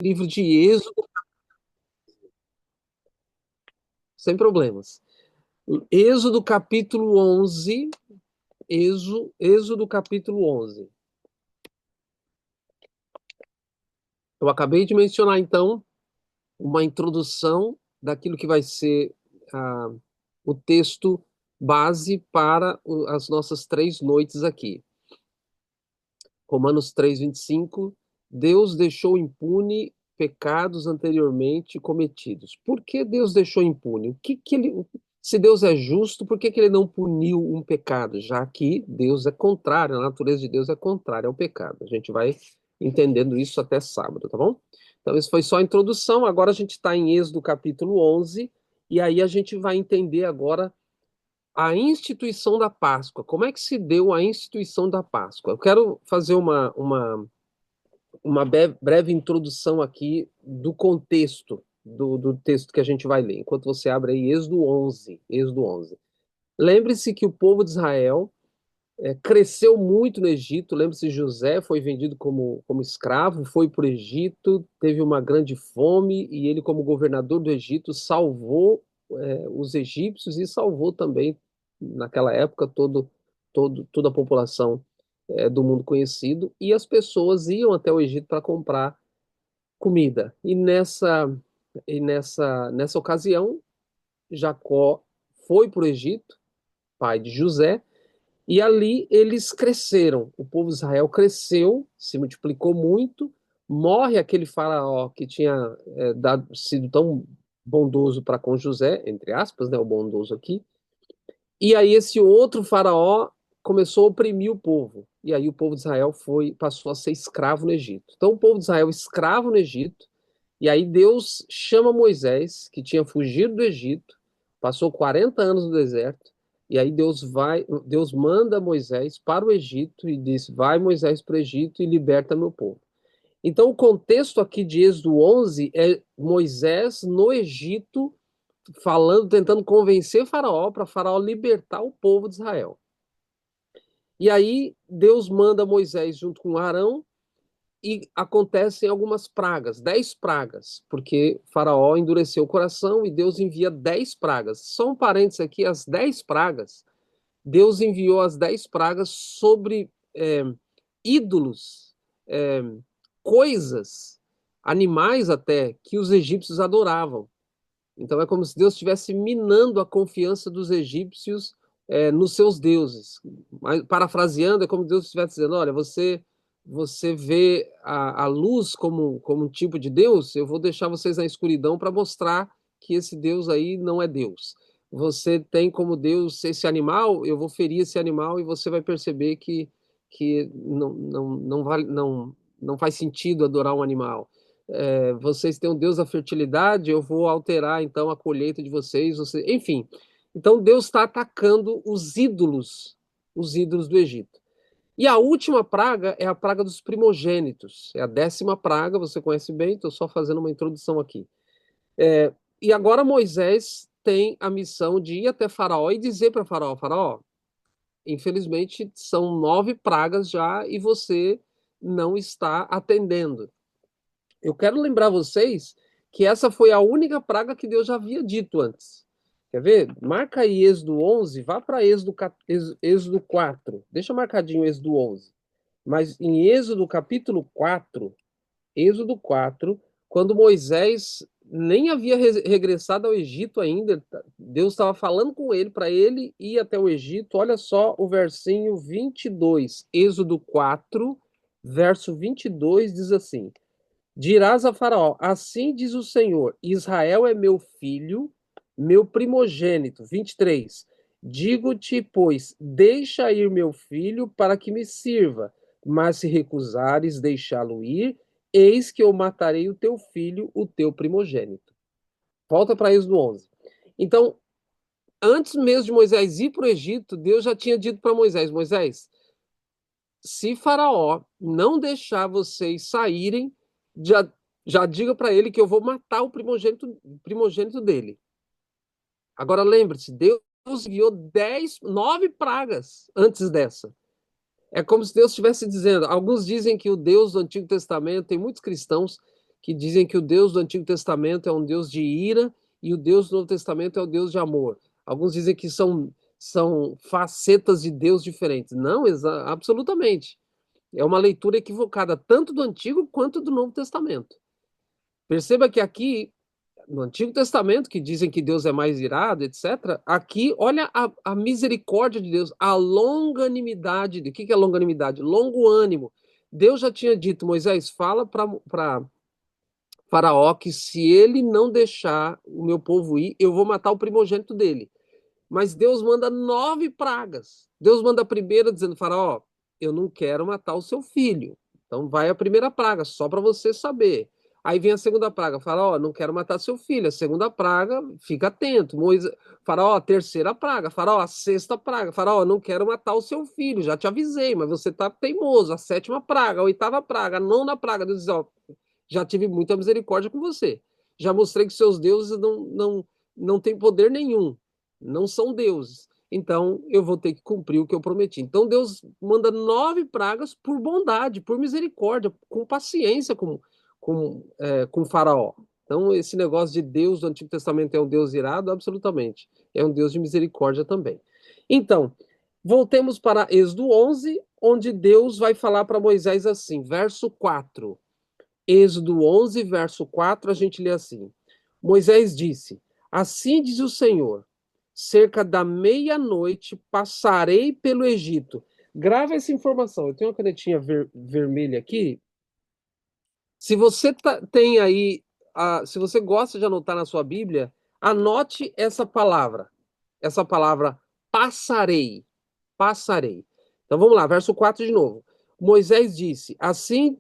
livro de Êxodo, sem problemas. Êxodo capítulo 11, Êxodo capítulo 11. Eu acabei de mencionar, então, uma introdução daquilo que vai ser ah, o texto base para as nossas 3 noites aqui. Romanos 3:25, Deus deixou impune pecados anteriormente cometidos. Por que Deus deixou impune? Se Deus é justo, por que ele não puniu um pecado? Já que Deus é contrário, a natureza de Deus é contrária ao pecado. A gente vai entendendo isso até sábado, tá bom? Então, isso foi só a introdução. Agora a gente está em Êxodo capítulo 11, e aí a gente vai entender agora a instituição da Páscoa. Como é que se deu a instituição da Páscoa? Eu quero fazer uma breve introdução aqui do contexto do texto que a gente vai ler, enquanto você abre aí Êxodo 11. Êxodo 11. Lembre-se que o povo de Israel cresceu muito no Egito. Lembre-se, José foi vendido como escravo, foi para o Egito, teve uma grande fome, e ele, como governador do Egito, salvou os egípcios e salvou também, naquela época, toda a população do mundo conhecido, e as pessoas iam até o Egito para comprar comida. Nessa ocasião, Jacó foi para o Egito, pai de José, e ali eles cresceram. O povo de Israel cresceu, se multiplicou muito. Morre aquele faraó que tinha sido tão bondoso para com José, entre aspas, né, o bondoso aqui. E aí esse outro faraó começou a oprimir o povo. E aí o povo de Israel passou a ser escravo no Egito. Então o povo de Israel escravo no Egito. E aí Deus chama Moisés, que tinha fugido do Egito, passou 40 anos no deserto, e aí Deus manda Moisés para o Egito e diz: "Vai Moisés para o Egito e liberta meu povo". Então o contexto aqui de Êxodo 11 é Moisés no Egito falando, tentando convencer Faraó para Faraó libertar o povo de Israel. E aí Deus manda Moisés junto com Arão e acontecem algumas pragas, 10 pragas, porque Faraó endureceu o coração e Deus envia 10 pragas. Só um parênteses aqui: as 10 pragas, Deus enviou as 10 pragas sobre ídolos, é, coisas, animais até, que os egípcios adoravam. Então é como se Deus estivesse minando a confiança dos egípcios nos seus deuses. Mas, parafraseando, é como Deus estivesse dizendo: olha, você vê a luz como um tipo de Deus, eu vou deixar vocês na escuridão para mostrar que esse Deus aí não é Deus. Você tem como Deus esse animal, eu vou ferir esse animal e você vai perceber que não faz sentido adorar um animal. Vocês têm um Deus da fertilidade, eu vou alterar então a colheita de vocês, enfim. Então Deus está atacando os ídolos do Egito. E a última praga é a praga dos primogênitos. É a 10ª praga, você conhece bem, estou só fazendo uma introdução aqui. E agora Moisés tem a missão de ir até Faraó e dizer para Faraó: Faraó, infelizmente são 9 pragas já e você não está atendendo. Eu quero lembrar vocês que essa foi a única praga que Deus já havia dito antes. Quer ver? Marca aí Êxodo 11, vá para Êxodo 4. Deixa marcadinho Êxodo 11. Mas em Êxodo 4, quando Moisés nem havia regressado ao Egito ainda, Deus estava falando com ele para ele ir até o Egito. Olha só o versinho 22. Êxodo 4, verso 22 diz assim: Dirás a Faraó: assim diz o Senhor, Israel é meu filho, meu primogênito. 23. Digo-te, pois, deixa ir meu filho para que me sirva, mas se recusares deixá-lo ir, eis que eu matarei o teu filho, o teu primogênito. Volta para Êxodo 11. Então, antes mesmo de Moisés ir para o Egito, Deus já tinha dito para Moisés: Moisés, se Faraó não deixar vocês saírem, já, já diga para ele que eu vou matar o primogênito dele. Agora lembre-se, Deus enviou 9 pragas antes dessa. É como se Deus estivesse dizendo. Alguns dizem que o Deus do Antigo Testamento, tem muitos cristãos que dizem que o Deus do Antigo Testamento é um Deus de ira e o Deus do Novo Testamento é o Deus de amor. Alguns dizem que são facetas de Deus diferentes. Não, absolutamente. É uma leitura equivocada, tanto do Antigo quanto do Novo Testamento. Perceba que aqui, no Antigo Testamento, que dizem que Deus é mais irado, etc., aqui, olha a misericórdia de Deus, a longanimidade. O que é longanimidade? Longo ânimo. Deus já tinha dito, Moisés, fala para Faraó que se ele não deixar o meu povo ir, eu vou matar o primogênito dele. Mas Deus manda 9 pragas. Deus manda a primeira dizendo, Faraó, eu não quero matar o seu filho. Então vai a primeira praga, só para você saber. Aí vem a segunda praga, Faraó, não quero matar seu filho. A segunda praga, fica atento. Faraó, a terceira praga. Faraó, a sexta praga. Faraó, não quero matar o seu filho. Já te avisei, mas você tá teimoso. A sétima praga, a oitava praga, a nona praga. Deus diz, ó, já tive muita misericórdia com você. Já mostrei que seus deuses não têm poder nenhum, não são deuses. Então eu vou ter que cumprir o que eu prometi. Então Deus manda 9 pragas por bondade, por misericórdia, com paciência com Faraó. Então esse negócio de Deus do Antigo Testamento é um Deus irado, absolutamente. É um Deus de misericórdia também. Então, voltemos para Êxodo 11, onde Deus vai falar para Moisés assim, verso 4. Êxodo 11, verso 4, a gente lê assim: Moisés disse: Assim diz o Senhor, cerca da meia-noite passarei pelo Egito. Grava essa informação. Eu tenho uma canetinha vermelha aqui. Se você tem aí, se você gosta de anotar na sua Bíblia, anote essa palavra passarei, passarei. Então vamos lá, verso 4 de novo. Moisés disse: assim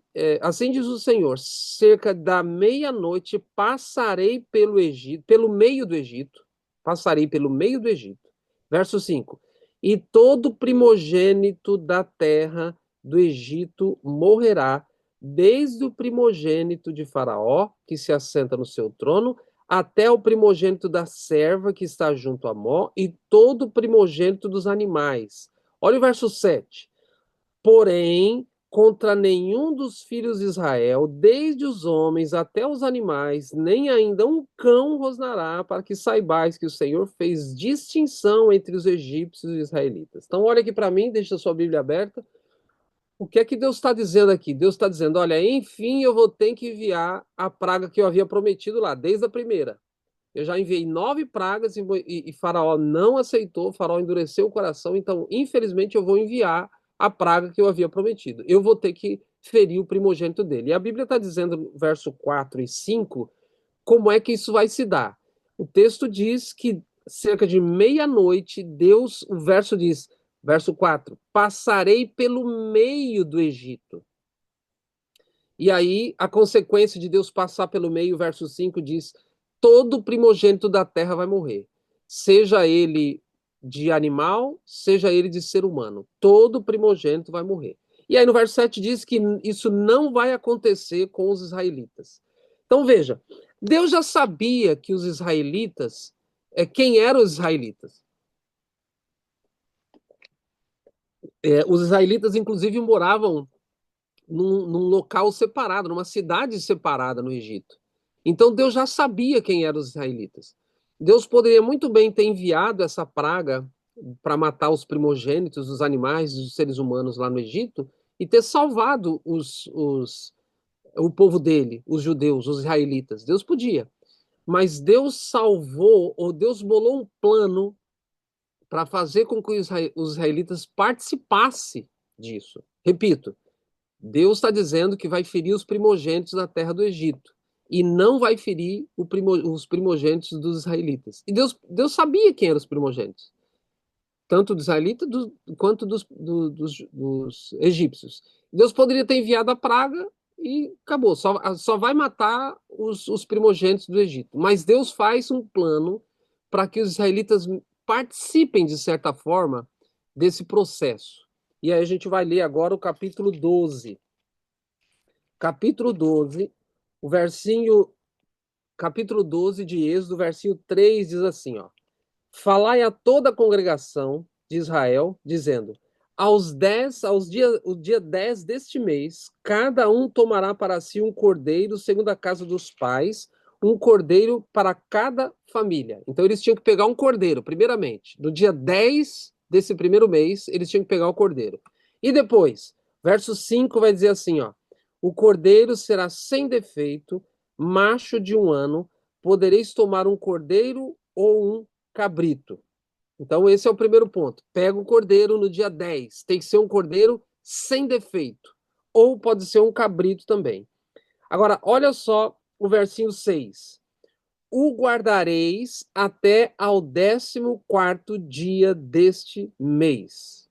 diz o Senhor, cerca da meia-noite passarei pelo Egito, pelo meio do Egito, passarei pelo meio do Egito. Verso 5: E todo primogênito da terra do Egito morrerá, desde o primogênito de Faraó, que se assenta no seu trono, até o primogênito da serva que está junto a Mó, e todo o primogênito dos animais. Olha o verso 7. Porém, contra nenhum dos filhos de Israel, desde os homens até os animais, nem ainda um cão rosnará, para que saibais que o Senhor fez distinção entre os egípcios e os israelitas. Então, olha aqui para mim, deixa a sua Bíblia aberta. O que é que Deus está dizendo aqui? Deus está dizendo: olha, enfim, eu vou ter que enviar a praga que eu havia prometido lá, desde a primeira. Eu já enviei 9 pragas e Faraó não aceitou, Faraó endureceu o coração, então, infelizmente, eu vou enviar a praga que eu havia prometido. Eu vou ter que ferir o primogênito dele. E a Bíblia está dizendo, no verso 4 e 5, como é que isso vai se dar. O texto diz que cerca de meia-noite, Deus, o verso diz, verso 4, passarei pelo meio do Egito. E aí, a consequência de Deus passar pelo meio, verso 5 diz: todo primogênito da terra vai morrer, seja ele de animal, seja ele de ser humano. Todo primogênito vai morrer. E aí, no verso 7 diz que isso não vai acontecer com os israelitas. Então, veja, Deus já sabia que os israelitas, quem eram os israelitas? Os israelitas, inclusive, moravam num local separado, numa cidade separada no Egito. Então Deus já sabia quem eram os israelitas. Deus poderia muito bem ter enviado essa praga para matar os primogênitos, os animais, os seres humanos lá no Egito e ter salvado o povo dele, os judeus, os israelitas. Deus podia. Mas Deus salvou, ou Deus bolou um plano para fazer com que os israelitas participassem disso. Repito, Deus está dizendo que vai ferir os primogênitos da terra do Egito e não vai ferir os primogênitos dos israelitas. E Deus sabia quem eram os primogênitos, tanto dos israelitas quanto dos egípcios. Deus poderia ter enviado a praga e acabou, só vai matar os primogênitos do Egito. Mas Deus faz um plano para que os israelitas participem, de certa forma, desse processo. E aí a gente vai ler agora o capítulo 12. Capítulo 12, o versinho, capítulo 12 de Êxodo, versinho 3 diz assim, ó: Falai a toda a congregação de Israel, dizendo: o dia 10 deste mês, cada um tomará para si um cordeiro, segundo a casa dos pais, um cordeiro para cada família. Então eles tinham que pegar um cordeiro, primeiramente. No dia 10 desse primeiro mês, eles tinham que pegar o cordeiro. E depois, verso 5 vai dizer assim, ó: o cordeiro será sem defeito, macho de 1 ano, podereis tomar um cordeiro ou um cabrito. Então, esse é o primeiro ponto. Pega o cordeiro no dia 10. Tem que ser um cordeiro sem defeito. Ou pode ser um cabrito também. Agora, olha só o versinho 6. O guardareis até ao 14º dia deste mês.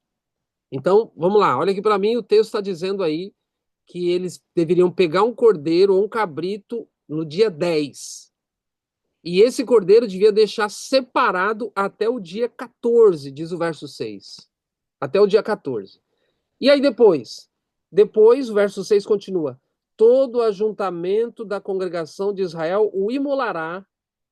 Então, vamos lá. Olha aqui para mim, o texto está dizendo aí que eles deveriam pegar um cordeiro ou um cabrito no dia 10. E esse cordeiro devia deixar separado até o dia 14, diz o verso 6. Até o dia 14. E aí depois o verso 6 continua: todo o ajuntamento da congregação de Israel o imolará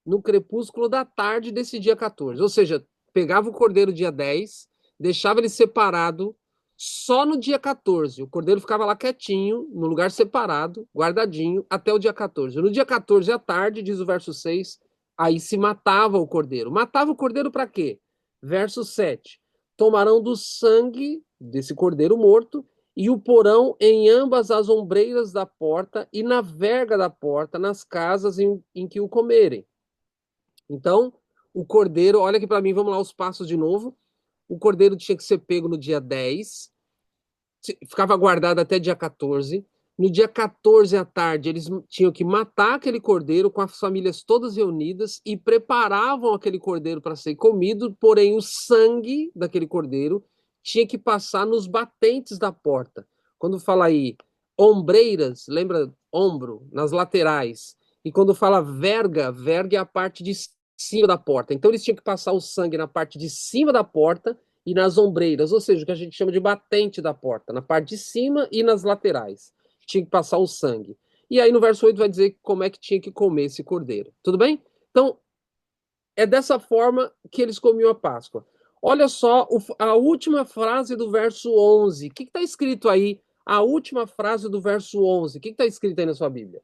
no crepúsculo da tarde desse dia 14. Ou seja, pegava o cordeiro dia 10, deixava ele separado só no dia 14. O cordeiro ficava lá quietinho, no lugar separado, guardadinho, até o dia 14. No dia 14 à tarde, diz o verso 6, aí se matava o cordeiro. Matava o cordeiro para quê? Verso 7. Tomarão do sangue desse cordeiro morto e o porão em ambas as ombreiras da porta e na verga da porta, nas casas em que o comerem. Então, o cordeiro, olha aqui para mim, vamos lá os passos de novo. O cordeiro tinha que ser pego no dia 10, ficava guardado até dia 14. No dia 14 à tarde, eles tinham que matar aquele cordeiro com as famílias todas reunidas e preparavam aquele cordeiro para ser comido, porém o sangue daquele cordeiro tinha que passar nos batentes da porta. Quando fala aí ombreiras, lembra ombro, nas laterais. E quando fala verga, verga é a parte de cima da porta. Então eles tinham que passar o sangue na parte de cima da porta e nas ombreiras, ou seja, o que a gente chama de batente da porta, na parte de cima e nas laterais. Tinha que passar o sangue. E aí no verso 8 vai dizer como é que tinha que comer esse cordeiro. Tudo bem? Então, é dessa forma que eles comiam a Páscoa. Olha só a última frase do verso 11. O que está escrito aí? A última frase do verso 11. O que está escrito aí na sua Bíblia?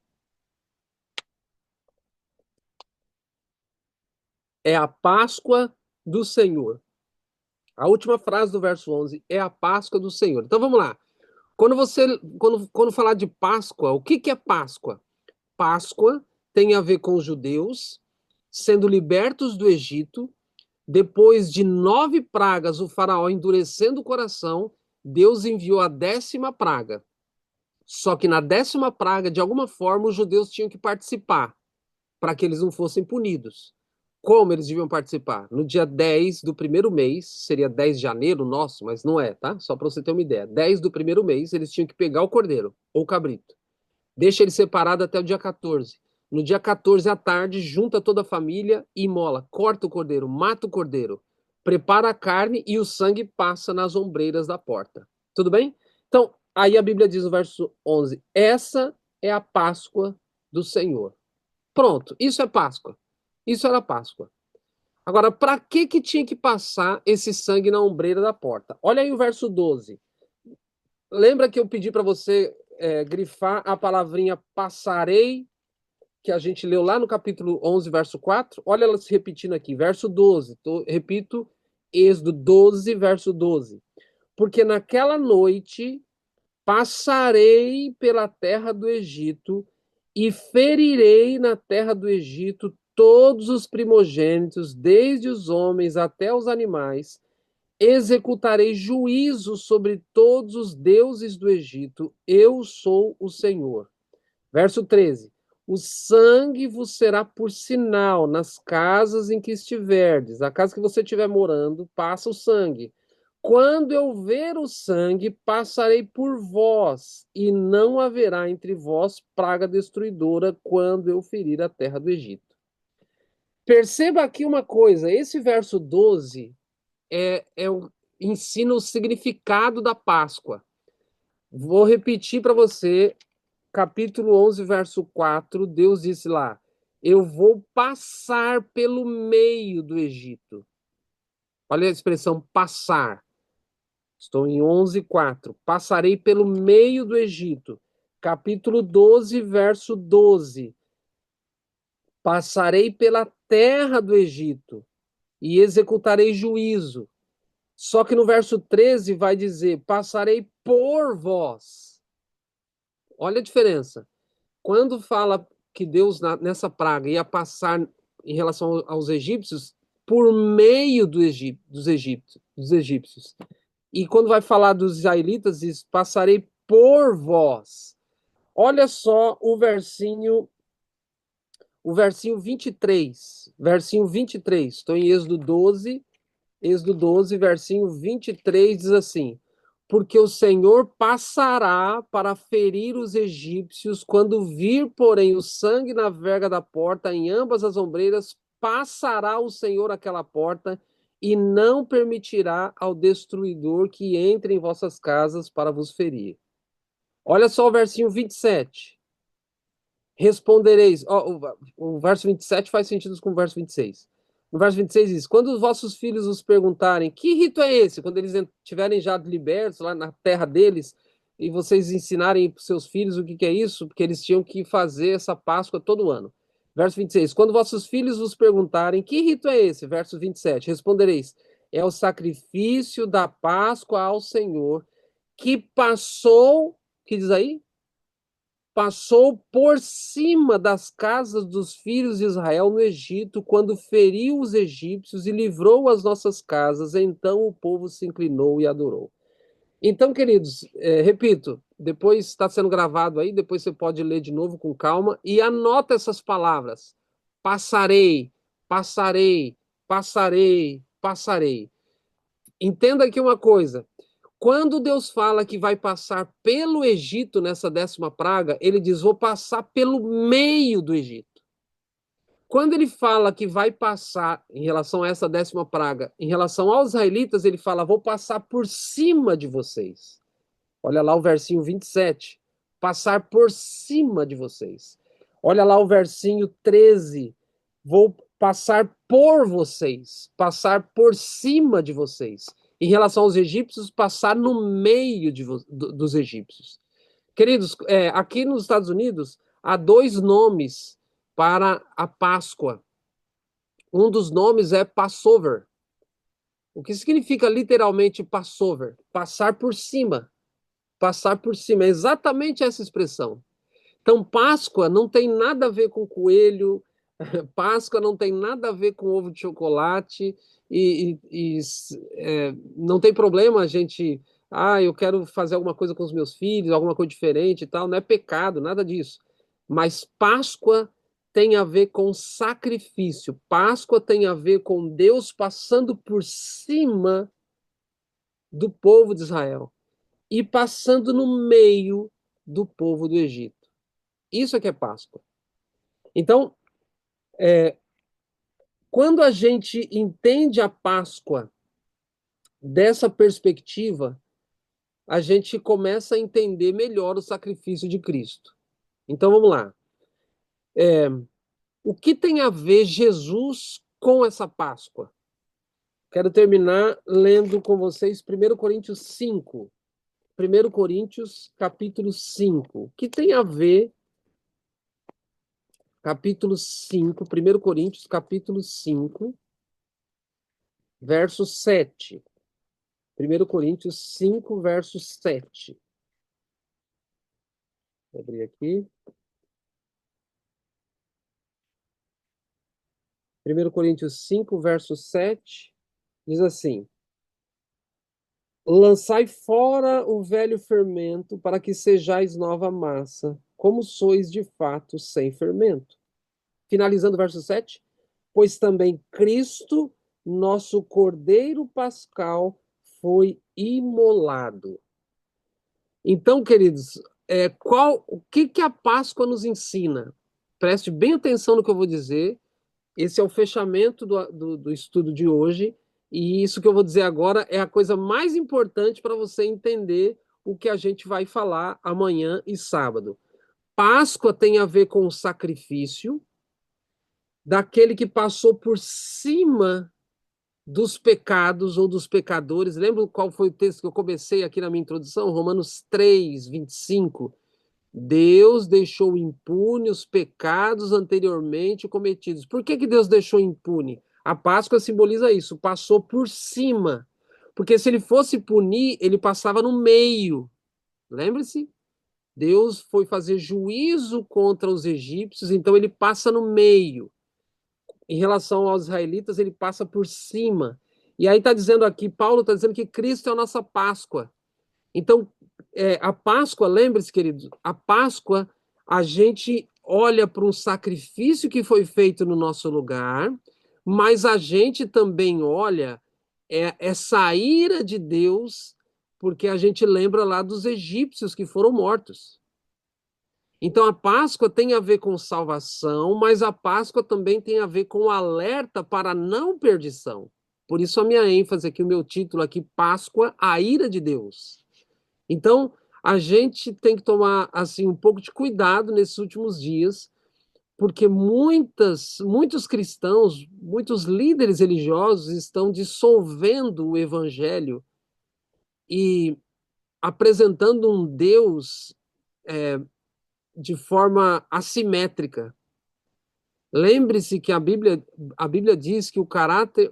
É a Páscoa do Senhor. A última frase do verso 11 é a Páscoa do Senhor. Então vamos lá. Quando falar de Páscoa, o que é Páscoa? Páscoa tem a ver com os judeus sendo libertos do Egito. Depois de 9 pragas, o faraó endurecendo o coração, Deus enviou a 10ª praga. Só que na 10ª praga, de alguma forma, os judeus tinham que participar para que eles não fossem punidos. Como eles deviam participar? No dia 10 do primeiro mês, seria 10 de janeiro nosso, mas não é, tá? Só para você ter uma ideia. 10 do primeiro mês, eles tinham que pegar o cordeiro ou o cabrito. Deixa ele separado até o dia 14. No dia 14 à tarde, junta toda a família e imola. Corta o cordeiro, mata o cordeiro. Prepara a carne e o sangue passa nas ombreiras da porta. Tudo bem? Então, aí a Bíblia diz no verso 11: essa é a Páscoa do Senhor. Pronto, isso é Páscoa. Isso era Páscoa. Agora, para que tinha que passar esse sangue na ombreira da porta? Olha aí o verso 12. Lembra que eu pedi para você grifar a palavrinha passarei, que a gente leu lá no capítulo 11, verso 4? Olha ela se repetindo aqui, verso 12. Repito, Êxodo 12, verso 12. Porque naquela noite passarei pela terra do Egito e ferirei na terra do Egito todos os primogênitos, desde os homens até os animais. Executarei juízo sobre todos os deuses do Egito. Eu sou o Senhor. Verso 13. O sangue vos será por sinal nas casas em que estiverdes. A casa que você estiver morando, passa o sangue. Quando eu ver o sangue, passarei por vós, e não haverá entre vós praga destruidora quando eu ferir a terra do Egito. Perceba aqui uma coisa: esse verso 12 ensina o significado da Páscoa. Vou repetir para você, capítulo 11, verso 4, Deus disse lá: eu vou passar pelo meio do Egito. Olha a expressão passar. Estou em 11:4. Passarei pelo meio do Egito. Capítulo 12, verso 12. Passarei pela terra do Egito e executarei juízo. Só que no verso 13 vai dizer: passarei por vós. Olha a diferença. Quando fala que Deus, nessa praga, ia passar em relação aos egípcios, por meio dos egípcios. E quando vai falar dos israelitas, diz: passarei por vós. Olha só o versinho 23. Versinho 23. Estou em Êxodo 12, versinho 23 diz assim: porque o Senhor passará para ferir os egípcios, quando vir, porém, o sangue na verga da porta, em ambas as ombreiras, passará o Senhor aquela porta, e não permitirá ao destruidor que entre em vossas casas para vos ferir. Olha só o versinho 27. Respondereis. O verso 27 faz sentido com o verso 26. No verso 26 diz: quando os vossos filhos os perguntarem, que rito é esse? Quando eles estiverem já libertos lá na terra deles, e vocês ensinarem para os seus filhos o que é isso, porque eles tinham que fazer essa Páscoa todo ano. Verso 26. Quando vossos filhos vos perguntarem, que rito é esse? Verso 27. Respondereis: é o sacrifício da Páscoa ao Senhor, que passou, que diz aí? Passou por cima das casas dos filhos de Israel no Egito, quando feriu os egípcios e livrou as nossas casas. Então o povo se inclinou e adorou. Então, queridos, repito, depois está sendo gravado aí, depois você pode ler de novo com calma e anota essas palavras: passarei, passarei, passarei, passarei. Entenda aqui uma coisa. Quando Deus fala que vai passar pelo Egito nessa 10ª praga, ele diz: vou passar pelo meio do Egito. Quando ele fala que vai passar em relação a essa 10ª praga, em relação aos israelitas, ele fala: vou passar por cima de vocês. Olha lá o versinho 27. Passar por cima de vocês. Olha lá o versinho 13. Vou passar por vocês. Passar por cima de vocês. Em relação aos egípcios, passar no meio dos egípcios. Queridos, aqui nos Estados Unidos, há dois nomes para a Páscoa. Um dos nomes é Passover. O que significa literalmente Passover? Passar por cima. Passar por cima. É exatamente essa expressão. Então, Páscoa não tem nada a ver com coelho, Páscoa não tem nada a ver com ovo de chocolate, não tem problema a gente. Eu quero fazer alguma coisa com os meus filhos, alguma coisa diferente e tal. Não é pecado, nada disso. Mas Páscoa tem a ver com sacrifício. Páscoa tem a ver com Deus passando por cima do povo de Israel e passando no meio do povo do Egito. Isso é que é Páscoa. Então, quando a gente entende a Páscoa dessa perspectiva, a gente começa a entender melhor o sacrifício de Cristo. Então, vamos lá. O que tem a ver Jesus com essa Páscoa? Quero terminar lendo com vocês 1 Coríntios 5. 1 Coríntios, capítulo 5. O que tem a ver capítulo 5, 1 Coríntios, capítulo 5, verso 7. 1 Coríntios 5, verso 7. Vou abrir aqui. 1 Coríntios 5, verso 7, diz assim: lançai fora o velho fermento, para que sejais nova massa, como sois de fato sem fermento. Finalizando o verso 7, pois também Cristo, nosso Cordeiro Pascal, foi imolado. Então, queridos, o que a Páscoa nos ensina? Preste bem atenção no que eu vou dizer. Esse é o fechamento do estudo de hoje, e isso que eu vou dizer agora é a coisa mais importante para você entender o que a gente vai falar amanhã e sábado. Páscoa tem a ver com o sacrifício daquele que passou por cima dos pecados ou dos pecadores. Lembra qual foi o texto que eu comecei aqui na minha introdução? Romanos 3:25. Deus deixou impune os pecados anteriormente cometidos. Por que que Deus deixou impune? A Páscoa simboliza isso, passou por cima. Porque se ele fosse punir, ele passava no meio. Lembre-se? Deus foi fazer juízo contra os egípcios, então ele passa no meio. Em relação aos israelitas, ele passa por cima. E aí está dizendo aqui, Paulo está dizendo que Cristo é a nossa Páscoa. Então, a Páscoa, lembre-se, queridos, a Páscoa, a gente olha para um sacrifício que foi feito no nosso lugar, mas a gente também olha essa ira de Deus, porque a gente lembra lá dos egípcios que foram mortos. Então a Páscoa tem a ver com salvação, mas a Páscoa também tem a ver com alerta para a não perdição. Por isso a minha ênfase aqui, o meu título aqui, Páscoa, a ira de Deus. Então a gente tem que tomar assim um pouco de cuidado nesses últimos dias, porque muitos cristãos, muitos líderes religiosos estão dissolvendo o evangelho e apresentando um Deus de forma assimétrica. Lembre-se que a Bíblia diz que o caráter,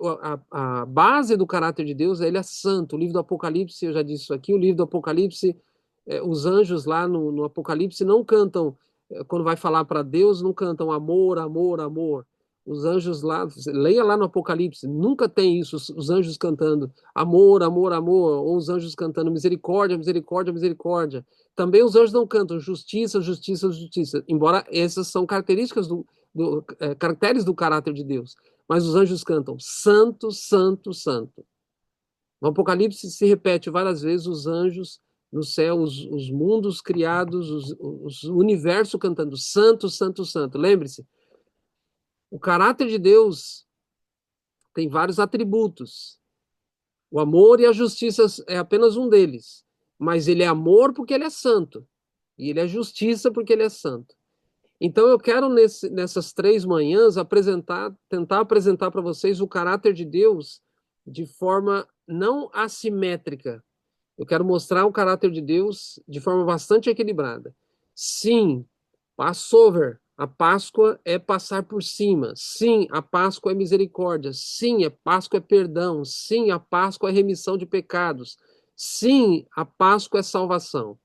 a base do caráter de Deus, ele é santo. O livro do Apocalipse, eu já disse isso aqui, o livro do Apocalipse, os anjos lá no Apocalipse não cantam, quando vai falar para Deus, não cantam amor, amor, amor. Os anjos lá, leia lá no Apocalipse, nunca tem isso, os anjos cantando amor, amor, amor, ou os anjos cantando misericórdia, misericórdia, misericórdia. Também os anjos não cantam justiça, justiça, justiça, embora essas são características caracteres do caráter de Deus. Mas os anjos cantam santo, santo, santo. No Apocalipse se repete várias vezes os anjos no céu, os mundos criados, os universo cantando santo, santo, santo. Lembre-se, o caráter de Deus tem vários atributos. O amor e a justiça é apenas um deles. Mas ele é amor porque ele é santo. E ele é justiça porque ele é santo. Então eu quero nessas 3 manhãs tentar apresentar para vocês o caráter de Deus de forma não assimétrica. Eu quero mostrar o caráter de Deus de forma bastante equilibrada. Sim, Passover, a Páscoa é passar por cima. Sim, a Páscoa é misericórdia. Sim, a Páscoa é perdão. Sim, a Páscoa é remissão de pecados. Sim, a Páscoa é salvação.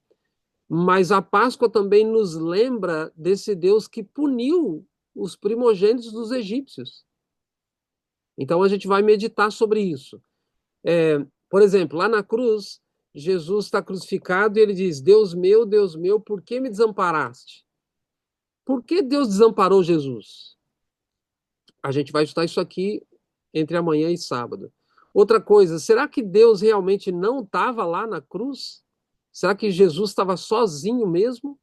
Mas a Páscoa também nos lembra desse Deus que puniu os primogênitos dos egípcios. Então a gente vai meditar sobre isso. Por exemplo, lá na cruz, Jesus está crucificado e ele diz: Deus meu, por que me desamparaste? Por que Deus desamparou Jesus? A gente vai estudar isso aqui entre amanhã e sábado. Outra coisa, será que Deus realmente não estava lá na cruz? Será que Jesus estava sozinho mesmo?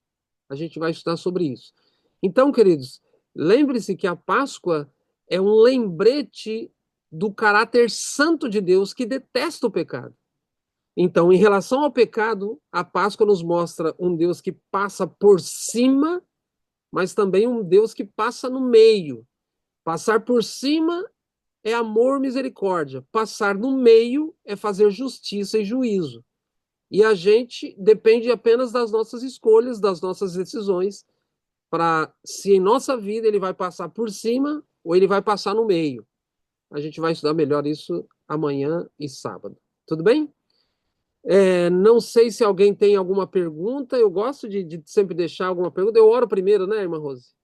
A gente vai estudar sobre isso. Então, queridos, lembre-se que a Páscoa é um lembrete do caráter santo de Deus que detesta o pecado. Então, em relação ao pecado, a Páscoa nos mostra um Deus que passa por cima, mas também um Deus que passa no meio. Passar por cima é amor, misericórdia. Passar no meio é fazer justiça e juízo. E a gente depende apenas das nossas escolhas, das nossas decisões, para se em nossa vida ele vai passar por cima ou ele vai passar no meio. A gente vai estudar melhor isso amanhã e sábado. Tudo bem? Não sei se alguém tem alguma pergunta. Eu gosto de sempre deixar alguma pergunta. Eu oro primeiro, né, irmã Rose?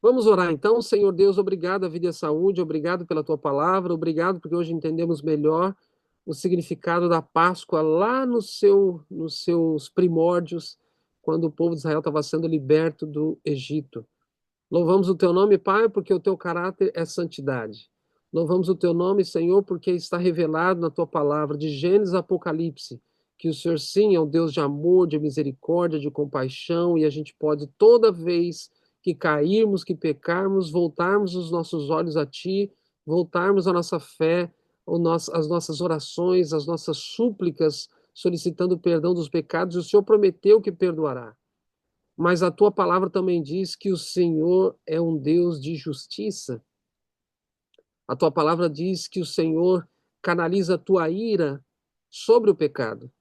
Vamos orar então. Senhor Deus, obrigado a vida e a saúde, obrigado pela tua palavra, obrigado porque hoje entendemos melhor o significado da Páscoa lá nos seus primórdios, quando o povo de Israel estava sendo liberto do Egito. Louvamos o teu nome, Pai, porque o teu caráter é santidade. Louvamos o teu nome, Senhor, porque está revelado na tua palavra, de Gênesis a Apocalipse, que o Senhor sim é um Deus de amor, de misericórdia, de compaixão, e a gente pode toda vez que cairmos, que pecarmos, voltarmos os nossos olhos a ti, voltarmos a nossa fé, as nossas orações, as nossas súplicas, solicitando perdão dos pecados, e o Senhor prometeu que perdoará. Mas a tua palavra também diz que o Senhor é um Deus de justiça. A tua palavra diz que o Senhor canaliza a tua ira sobre o pecado.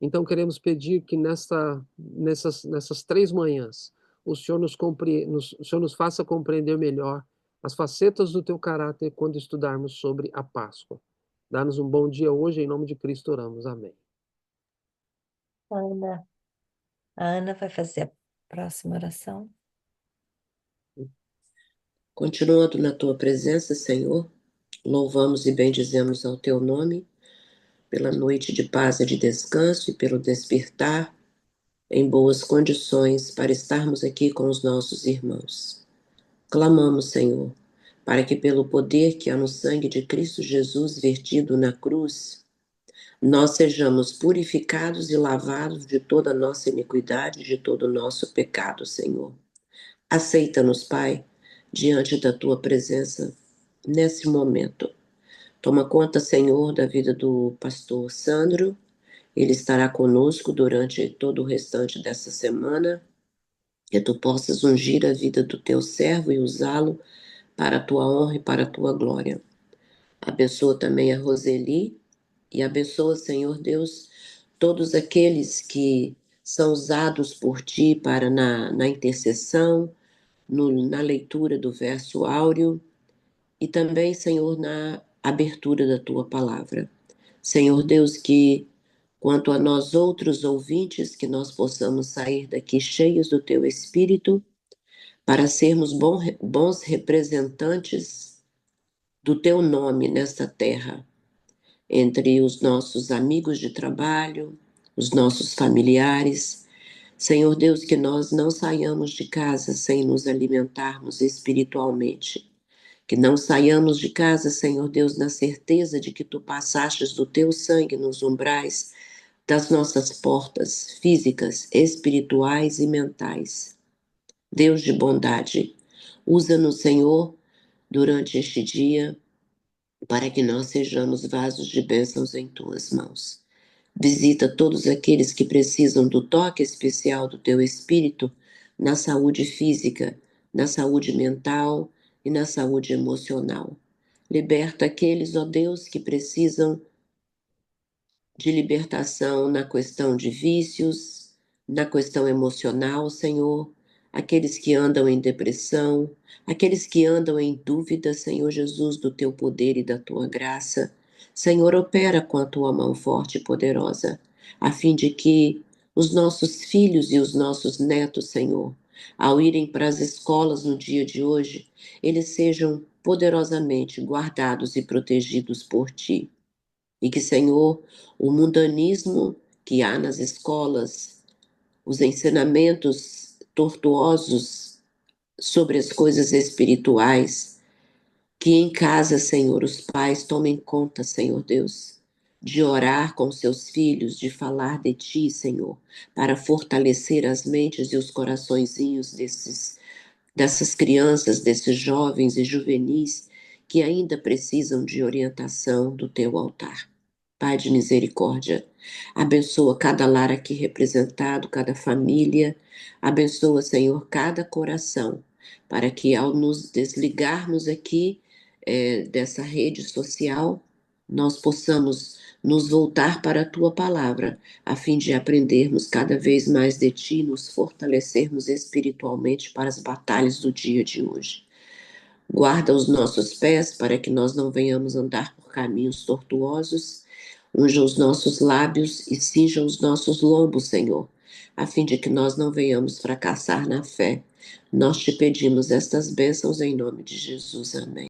Então queremos pedir que nessas 3 manhãs o Senhor nos faça compreender melhor as facetas do teu caráter quando estudarmos sobre a Páscoa. Dá-nos um bom dia hoje, em nome de Cristo oramos. Amém. Ana, a Ana vai fazer a próxima oração. Continuando na tua presença, Senhor, louvamos e bendizemos ao teu nome pela noite de paz e de descanso e pelo despertar em boas condições para estarmos aqui com os nossos irmãos. Clamamos, Senhor, para que pelo poder que há no sangue de Cristo Jesus vertido na cruz, nós sejamos purificados e lavados de toda a nossa iniquidade, de todo o nosso pecado, Senhor. Aceita-nos, Pai, diante da tua presença nesse momento. Toma conta, Senhor, da vida do pastor Sandro. Ele estará conosco durante todo o restante dessa semana. Que tu possas ungir a vida do teu servo e usá-lo para a tua honra e para a tua glória. Abençoa também a Roseli e abençoa, Senhor Deus, todos aqueles que são usados por ti para na intercessão, na leitura do verso áureo e também, Senhor, na abertura da tua palavra. Senhor Deus, que quanto a nós outros ouvintes, que nós possamos sair daqui cheios do teu Espírito para sermos bons representantes do teu nome nesta terra, entre os nossos amigos de trabalho, os nossos familiares. Senhor Deus, que nós não saiamos de casa sem nos alimentarmos espiritualmente. Que não saiamos de casa, Senhor Deus, na certeza de que tu passastes do teu sangue nos umbrais das nossas portas físicas, espirituais e mentais. Deus de bondade, usa-nos, Senhor, durante este dia, para que nós sejamos vasos de bênçãos em tuas mãos. Visita todos aqueles que precisam do toque especial do teu Espírito na saúde física, na saúde mental e na saúde emocional. Liberta aqueles, ó Deus, que precisam de libertação na questão de vícios, na questão emocional, Senhor, aqueles que andam em depressão, aqueles que andam em dúvida, Senhor Jesus, do teu poder e da tua graça. Senhor, opera com a tua mão forte e poderosa, a fim de que os nossos filhos e os nossos netos, Senhor, ao irem para as escolas no dia de hoje, eles sejam poderosamente guardados e protegidos por ti. E que, Senhor, o mundanismo que há nas escolas, os ensinamentos tortuosos sobre as coisas espirituais, que em casa, Senhor, os pais tomem conta, Senhor Deus, de orar com seus filhos, de falar de Ti, Senhor, para fortalecer as mentes e os coraçõezinhos dessas crianças, desses jovens e juvenis que ainda precisam de orientação do Teu altar. Pai de misericórdia, abençoa cada lar aqui representado, cada família, abençoa, Senhor, cada coração, para que ao nos desligarmos aqui dessa rede social, nós possamos nos voltar para a Tua palavra, a fim de aprendermos cada vez mais de Ti, nos fortalecermos espiritualmente para as batalhas do dia de hoje. Guarda os nossos pés para que nós não venhamos andar por caminhos tortuosos. Unja os nossos lábios e cinja os nossos lombos, Senhor, a fim de que nós não venhamos fracassar na fé. Nós te pedimos estas bênçãos em nome de Jesus. Amém.